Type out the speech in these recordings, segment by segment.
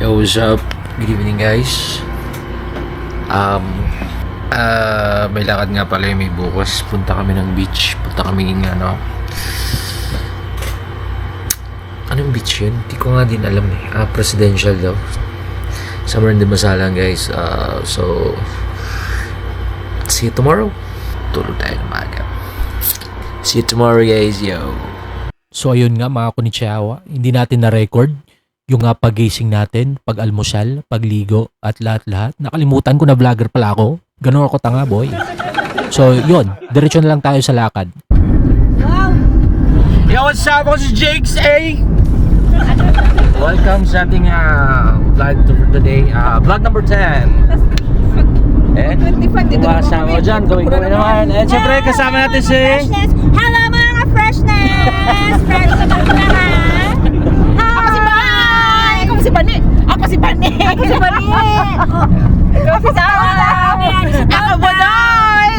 Yo, what's up? Good evening, guys. May lakad nga pala may bukas. Punta kami ng beach. Punta kami ng anong beach yun? Hindi ko nga din alam eh. Presidential daw. Somewhere in Dimasalan, guys. So, see you tomorrow. Tulog tayo ng maga. See you tomorrow, guys. Yo. So ayun nga mga kunichiawa, hindi natin na-record yung pag-gising natin, pag-almusal, pagligo at lahat-lahat. Nakalimutan ko na vlogger pala ako. Ganun ako tanga, boy. So yun, diretso na lang tayo sa lakad. Yo, what's up? Ako si Jakes, eh? Welcome sa ating vlog for today. Vlog number 10. And umasawa ko dyan, gawin naman. And syempre kasama natin si... Hello mga freshness! Ready ka bang kumahan? Hi! Ako si Bani! Ako si Bani! Ako si Bani! Ako si Bani! Ako Bodoy!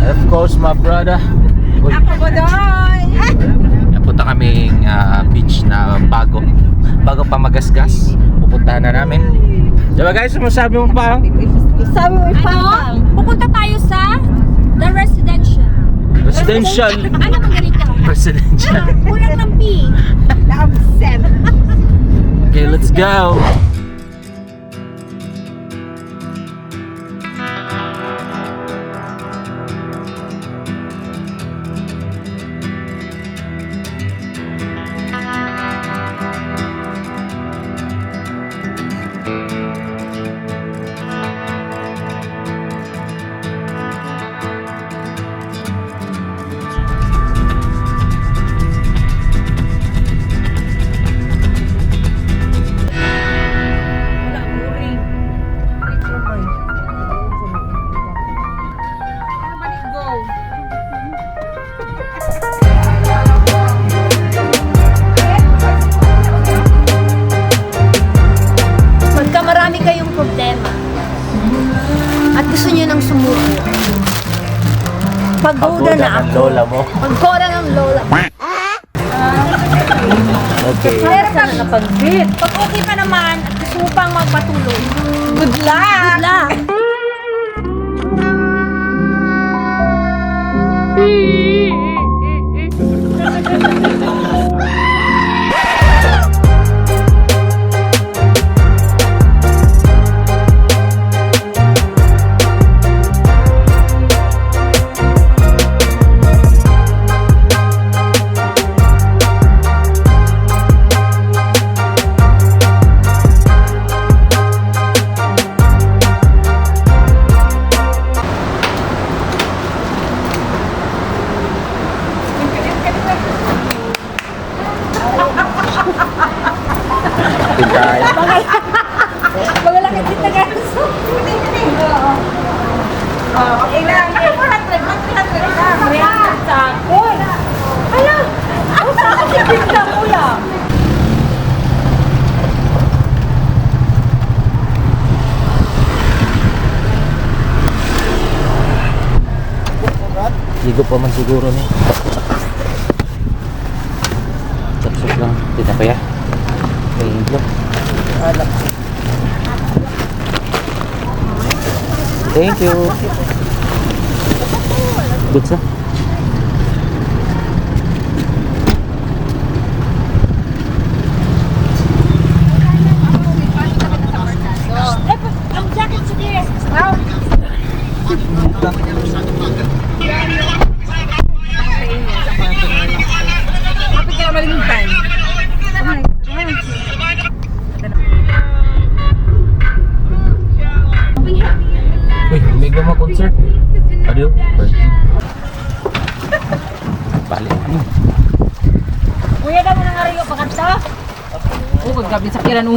Of course, my brother. Ako Bodoy! Napunta kaming beach na bago pa magasgas. Pupuntahan na namin. Diba guys, masabi mo pa? Sabi mo Ano? Pupunta tayo sa The Residential. Residential. Ano bang ganito? Residential. Kulang ng P. na-upset. Okay, let's go. Pagka marami kayong problema at gusto niyo nang sumuko, paggoda na ako. Lola mo. Paggoda ng lola mo. Okay. Pero pag okay pa naman at gusto mo pang magpatuloy, Good luck! good luck. Magalakit din na guys. Okay lang. Ako 400. 300 lang. 300 sa akin. Ala! Ako sa akin si Pinta Kuya. Ligo pa man siguro ni. Tapos lang. Kita pa ya. Ligo. Thank you. Good sir. Ang jacket si Dear. Kapit ka na malimitan. Uy, may gama concert. Ano? Balik. Kuya daw mo nang ariyo pagkanta. Oh, kagabi sa kiran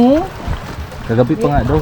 Kagabi pa nga daw.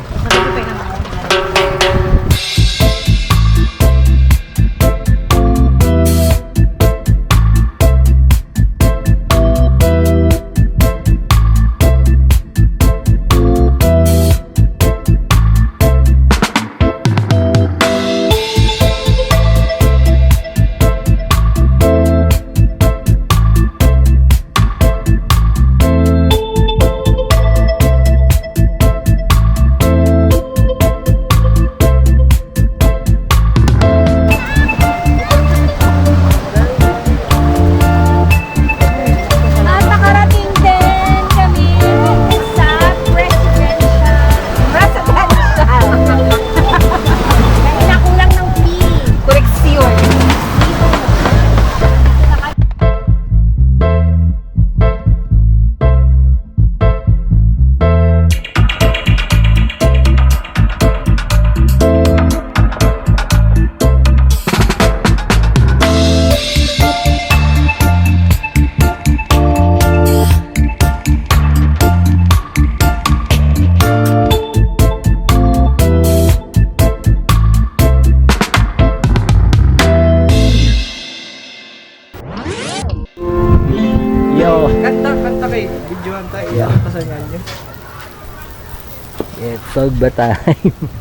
It's Sogba time.